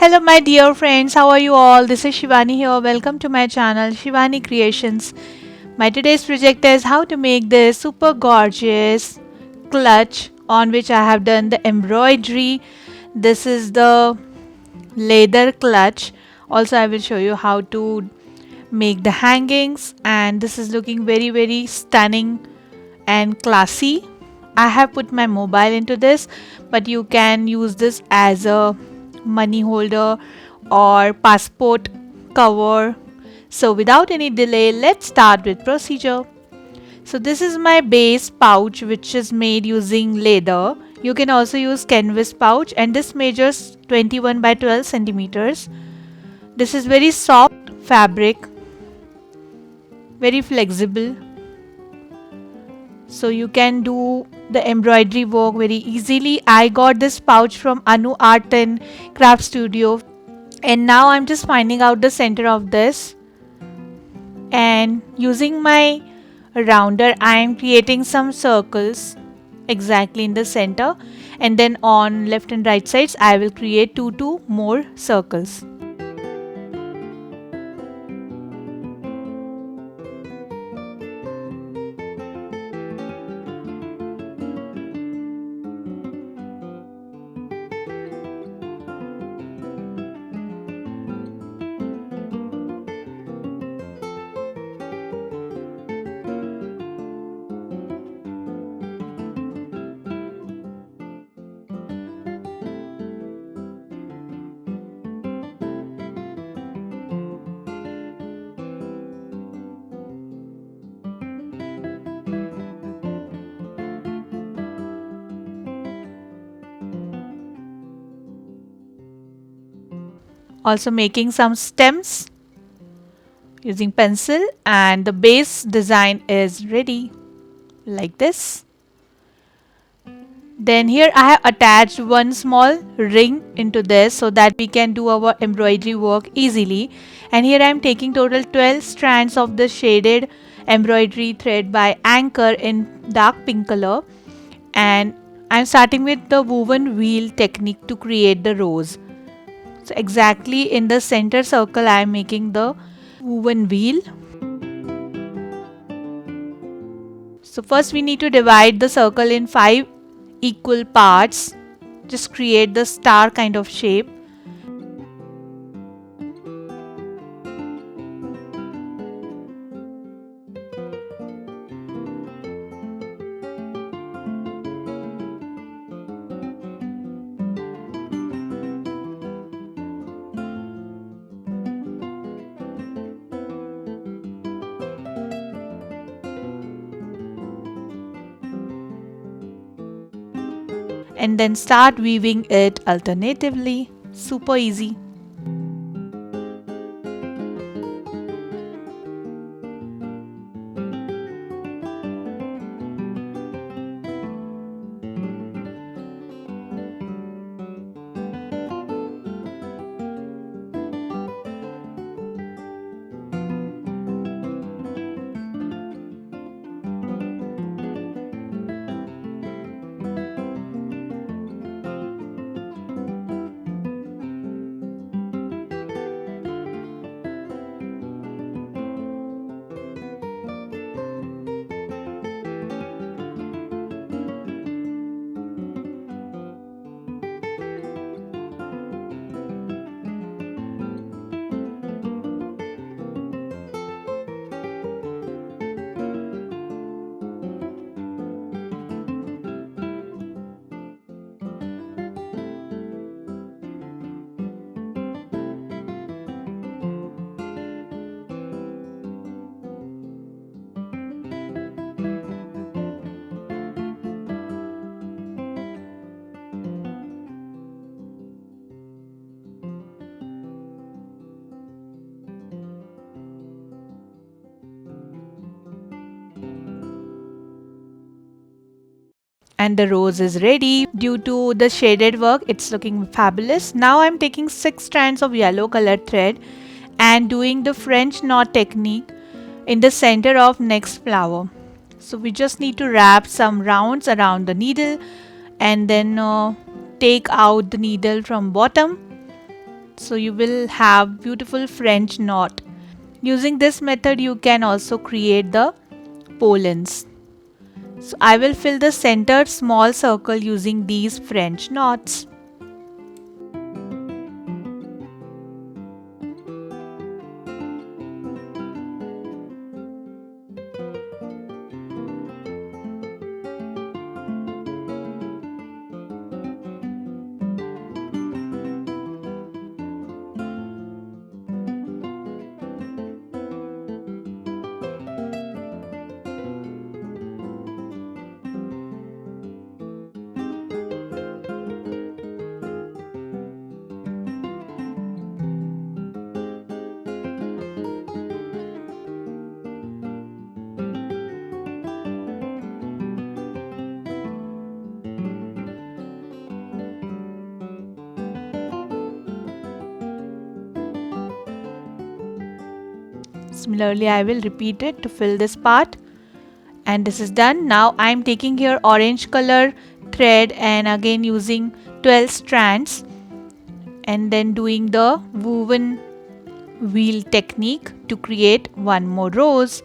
Hello my dear friends, how are you all? This is Shivani here. Welcome to my channel Shivani Creations. My today's project is how to make this super gorgeous clutch on which I have done the embroidery. This is the leather clutch. Also I will show you how to make the hangings, and this is looking very stunning and classy. I have put my mobile into this, but you can use this as a money holder or passport cover. So without any delay, let's start with procedure. So this is my base pouch, which is made using leather. You can also use canvas pouch, and this measures 21 by 12 centimeters. This is very soft fabric, very flexible, so you can do the embroidery work very easily. I got this pouch from Anu Art and Craft Studio, and now I'm just finding out the center of this, and using my rounder I am creating some circles exactly in the center, and then on left and right sides I will create two more circles. Also making some stems using pencil, and the base design is ready like this. Then here I have attached one small ring into this so that we can do our embroidery work easily. And here I am taking total 12 strands of the shaded embroidery thread by Anchor in dark pink color, and I am starting with the woven wheel technique to create the rows. So exactly in the center circle I am making the woven wheel. So first we need to divide the circle in 5 equal parts. Just create the star kind of shape. And then start weaving it alternatively. Super easy. And the rose is ready. Due to the shaded work, it's looking fabulous. Now I'm taking 6 strands of yellow colored thread and doing the French knot technique in the center of next flower. So we just need to wrap some rounds around the needle, and then take out the needle from bottom So you will have beautiful French knot. Using this method you can also create the pollens. So I will fill the centered small circle using these French knots. Similarly, I will repeat it to fill this part. And this is done. Now I am taking here orange color thread and again using 12 strands and then doing the woven wheel technique to create one more rose.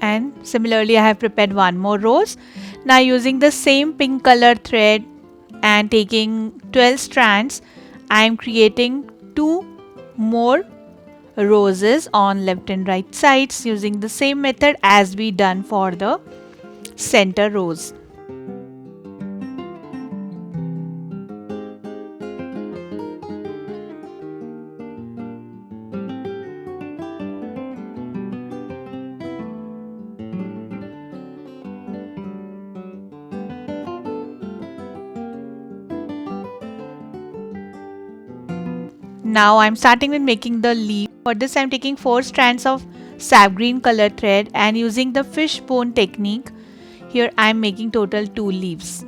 And similarly I have prepared one more rose. Now using the same pink color thread and taking 12 strands, I am creating two more roses on left and right sides using the same method as we done for the center rose. Now I'm starting with making the leaf. For this I'm taking 4 strands of sap green color thread and using the fishbone technique. Here I'm making total 2 leaves.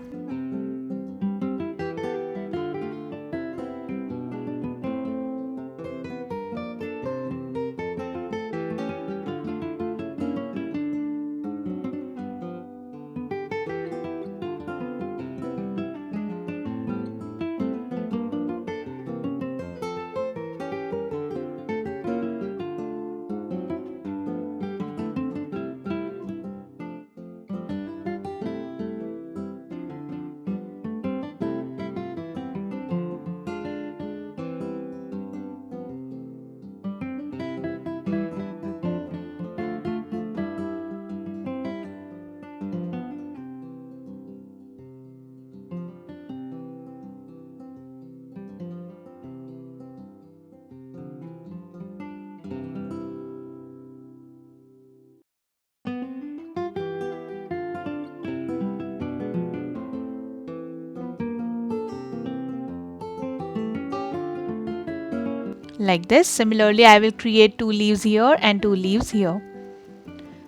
Like this. Similarly, I will create 2 leaves here and 2 leaves here.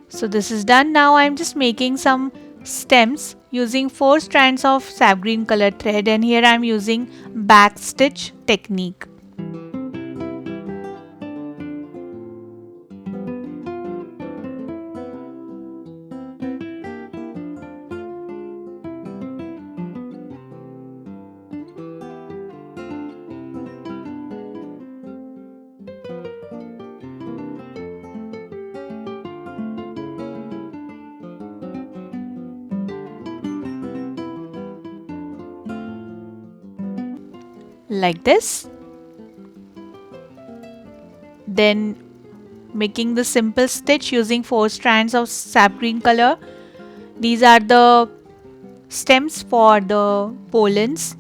So this is done. Now I am just making some stems using 4 strands of sap green color thread, and here I am using back stitch technique. Like this. Then making the simple stitch using 4 strands of sap green color. These are the stems for the pollens.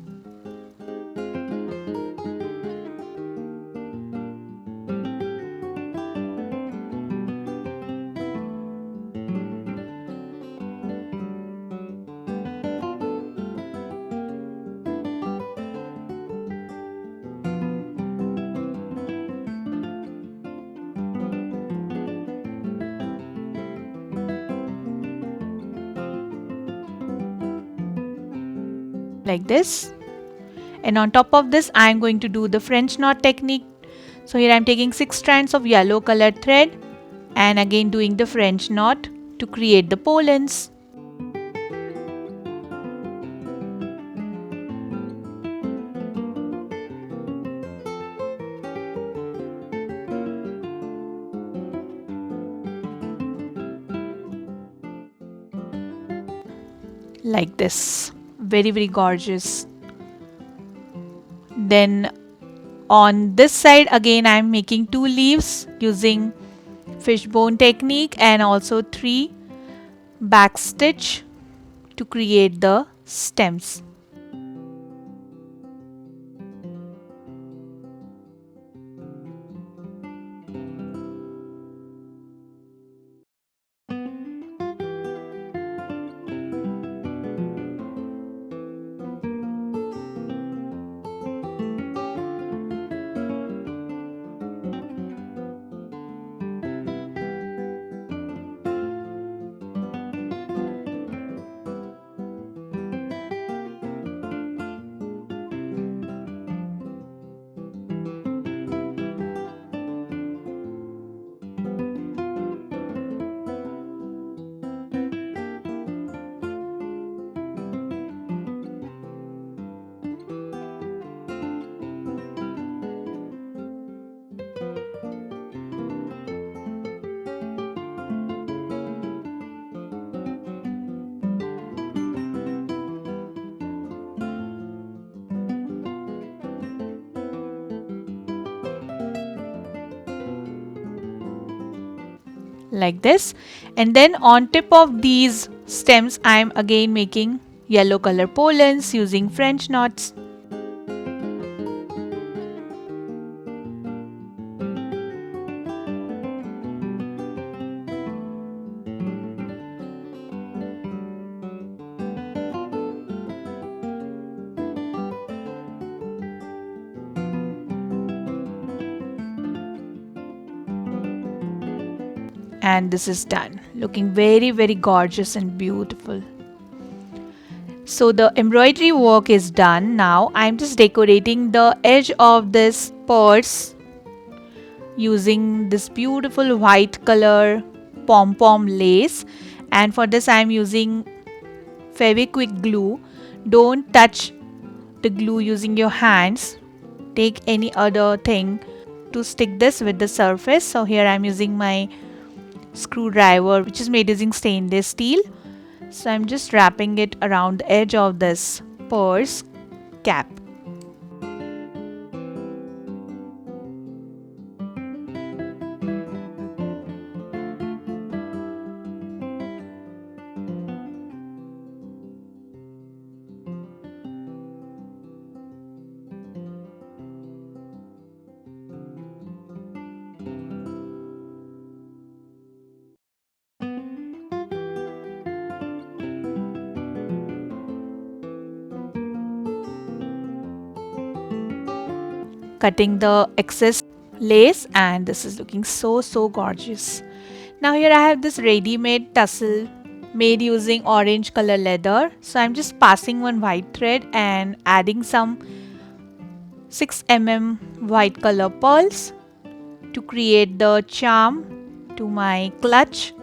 Like this. And on top of this I am going to do the French knot technique. So here I am taking 6 strands of yellow colored thread and again doing the French knot to create the pollens. Like this. Very gorgeous. Then on this side again I am making 2 leaves using fishbone technique and also 3 back stitch to create the stems. Like this. And then on tip of these stems I am again making yellow color pollens using French knots. And this is done, looking very gorgeous and beautiful. So the embroidery work is done. Now I'm just decorating the edge of this purse using this beautiful white color pom-pom lace, and for this I'm using Fevikwik glue. Don't touch the glue using your hands, take any other thing to stick this with the surface. So here I'm using my screwdriver which is made using stainless steel. So I'm just wrapping it around the edge of this purse cap. Cutting the excess lace, and this is looking so gorgeous. Now here I have this ready-made tussle made using orange color leather. So I'm just passing one white thread and adding some 6 mm white color pearls to create the charm to my clutch.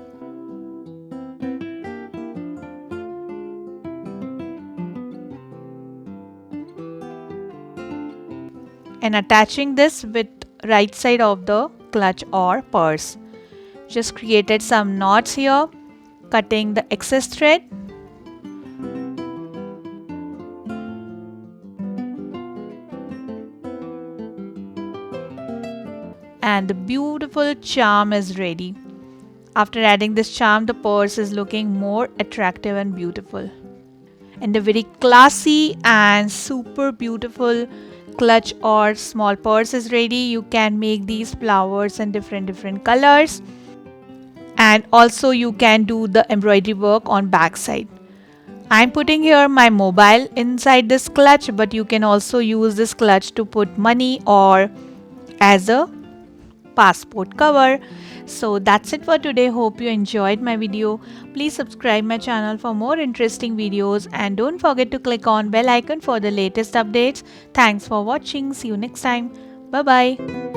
And attaching this with right side of the clutch or purse. Just created some knots here, cutting the excess thread. And the beautiful charm is ready. After adding this charm, the purse is looking more attractive and beautiful. And a very classy and super beautiful clutch or small purse is ready. You can make these flowers in different colors, and also you can do the embroidery work on back side. I'm putting here my mobile inside this clutch, but you can also use this clutch to put money or as a passport cover. So that's it for today. Hope you enjoyed my video. Please subscribe my channel for more interesting videos and don't forget to click on bell icon for the latest updates. Thanks for watching. See you next time. Bye bye.